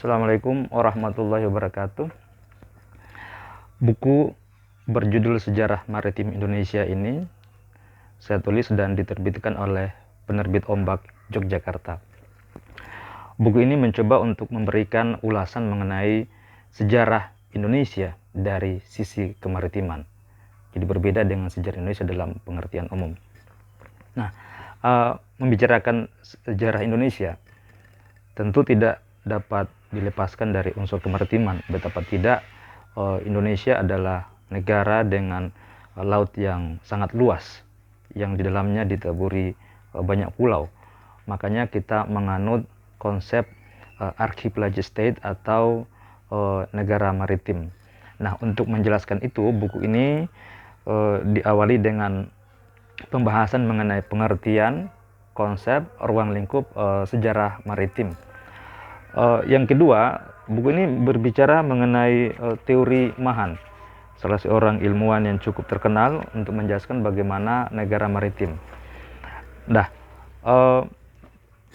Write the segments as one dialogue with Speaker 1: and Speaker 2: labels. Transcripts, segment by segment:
Speaker 1: Assalamualaikum warahmatullahi wabarakatuh. Buku berjudul Sejarah Maritim Indonesia ini saya tulis dan diterbitkan oleh penerbit Ombak Yogyakarta. Buku ini mencoba untuk memberikan ulasan mengenai sejarah Indonesia dari sisi kemaritiman. Jadi berbeda dengan sejarah Indonesia dalam pengertian umum. Nah, membicarakan sejarah Indonesia tentu tidak dapat dilepaskan dari unsur kemaritiman. Betapa tidak, Indonesia adalah negara dengan laut yang sangat luas, yang di dalamnya ditaburi banyak pulau. Makanya kita menganut konsep archipelagic state atau negara maritim. Nah, untuk menjelaskan itu, buku ini diawali dengan pembahasan mengenai pengertian konsep ruang lingkup sejarah maritim. Yang kedua, buku ini berbicara mengenai teori Mahan, salah seorang ilmuwan yang cukup terkenal untuk menjelaskan bagaimana negara maritim. Nah,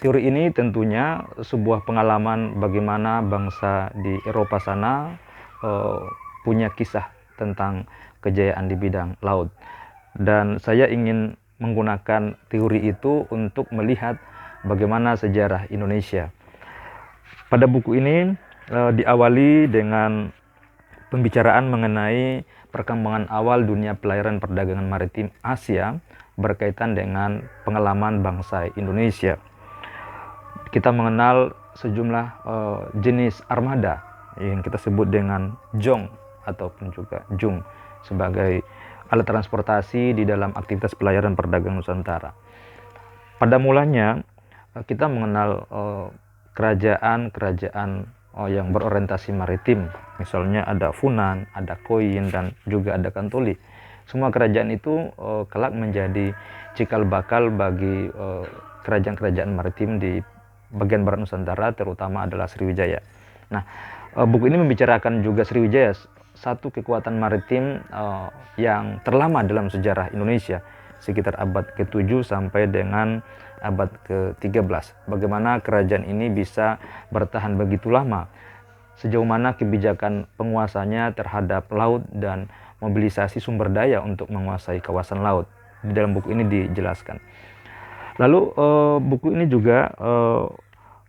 Speaker 1: teori ini tentunya sebuah pengalaman bagaimana bangsa di Eropa sana punya kisah tentang kejayaan di bidang laut. Dan saya ingin menggunakan teori itu untuk melihat bagaimana sejarah Indonesia. Pada buku ini diawali dengan pembicaraan mengenai perkembangan awal dunia pelayaran perdagangan maritim Asia berkaitan dengan pengalaman bangsa Indonesia. Kita mengenal sejumlah jenis armada yang kita sebut dengan jong ataupun juga jung sebagai alat transportasi di dalam aktivitas pelayaran perdagangan Nusantara. Pada mulanya kita mengenal kerajaan-kerajaan yang berorientasi maritim. Misalnya ada Funan, ada Koyin, dan juga ada Kantoli. Semua kerajaan itu kelak menjadi cikal bakal bagi kerajaan-kerajaan maritim di bagian barat Nusantara, terutama adalah Sriwijaya. Nah, buku ini membicarakan juga Sriwijaya, satu kekuatan maritim yang terlama dalam sejarah Indonesia, sekitar abad ke-7 sampai dengan abad ke-13. Bagaimana kerajaan ini bisa bertahan begitu lama, sejauh mana kebijakan penguasanya terhadap laut dan mobilisasi sumber daya untuk menguasai kawasan laut. Di dalam buku ini dijelaskan. Lalu buku ini juga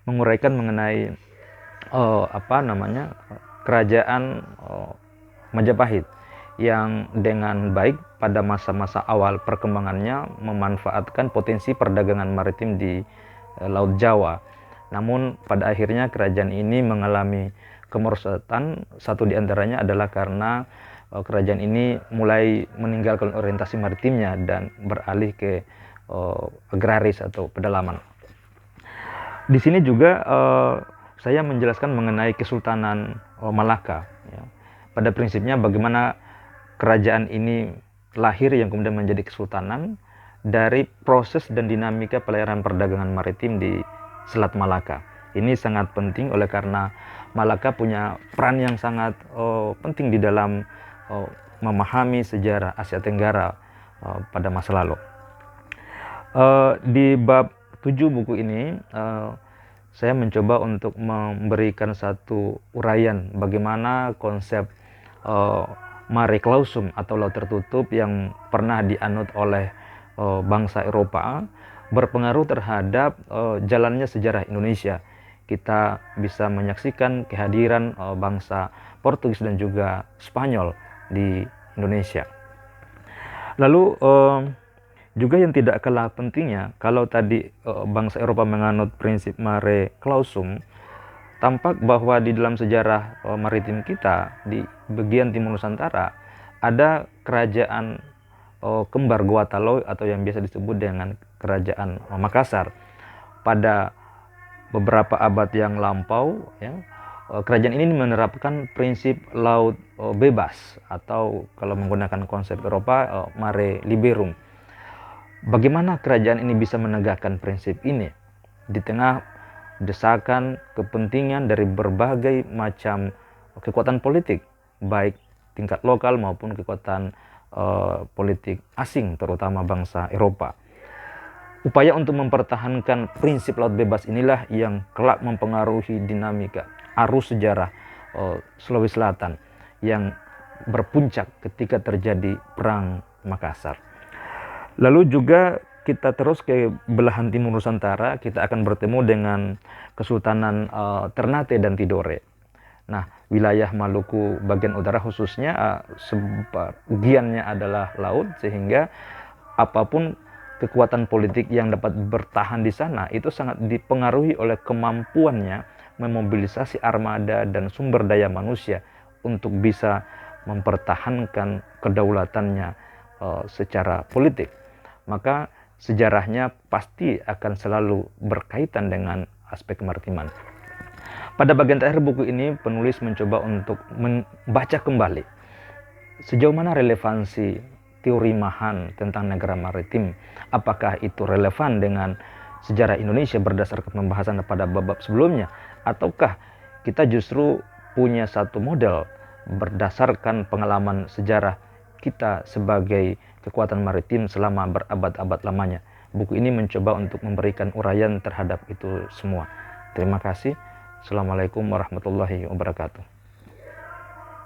Speaker 1: menguraikan mengenai kerajaan Majapahit yang dengan baik pada masa-masa awal perkembangannya memanfaatkan potensi perdagangan maritim di Laut Jawa. Namun pada akhirnya kerajaan ini mengalami kemerosotan. Satu di antaranya adalah karena kerajaan ini mulai meninggalkan orientasi maritimnya dan beralih ke agraris atau pedalaman. Di sini juga saya menjelaskan mengenai Kesultanan Malaka. Ya. Pada prinsipnya bagaimana kerajaan ini lahir yang kemudian menjadi kesultanan dari proses dan dinamika pelayaran perdagangan maritim di Selat Malaka. Ini sangat penting oleh karena Malaka punya peran yang sangat penting di dalam memahami sejarah Asia Tenggara pada masa lalu. Di bab 7 buku ini saya mencoba untuk memberikan satu uraian bagaimana konsep mare clausum atau laut tertutup yang pernah dianut oleh bangsa Eropa berpengaruh terhadap jalannya sejarah Indonesia. Kita bisa menyaksikan kehadiran bangsa Portugis dan juga Spanyol di Indonesia. Lalu juga yang tidak kalah pentingnya, kalau tadi bangsa Eropa menganut prinsip mare clausum, tampak bahwa di dalam sejarah maritim kita di bagian timur Nusantara ada kerajaan kembar Guataloy atau yang biasa disebut dengan kerajaan Makassar. Pada beberapa abad yang lampau, ya, kerajaan ini menerapkan prinsip laut bebas atau kalau menggunakan konsep Eropa mare liberum. Bagaimana kerajaan ini bisa menegakkan prinsip ini di tengah desakan kepentingan dari berbagai macam kekuatan politik, baik tingkat lokal maupun kekuatan politik asing, terutama bangsa Eropa. Upaya untuk mempertahankan prinsip laut bebas inilah yang kelak mempengaruhi dinamika arus sejarah Sulawesi Selatan yang berpuncak ketika terjadi Perang Makassar. Lalu juga kita terus ke belahan timur Nusantara, kita akan bertemu dengan Kesultanan Ternate dan Tidore. Nah, wilayah Maluku bagian utara khususnya sebagiannya adalah laut, sehingga apapun kekuatan politik yang dapat bertahan di sana itu sangat dipengaruhi oleh kemampuannya memobilisasi armada dan sumber daya manusia untuk bisa mempertahankan kedaulatannya secara politik. Maka sejarahnya pasti akan selalu berkaitan dengan aspek kemaritiman. Pada bagian terakhir buku ini, penulis mencoba untuk membaca kembali sejauh mana relevansi teori Mahan tentang negara maritim. Apakah itu relevan dengan sejarah Indonesia berdasarkan pembahasan pada bab sebelumnya, ataukah kita justru punya satu model berdasarkan pengalaman sejarah kita sebagai kekuatan maritim selama berabad-abad lamanya. Buku ini mencoba untuk memberikan uraian terhadap itu semua. Terima kasih. Assalamualaikum warahmatullahi wabarakatuh.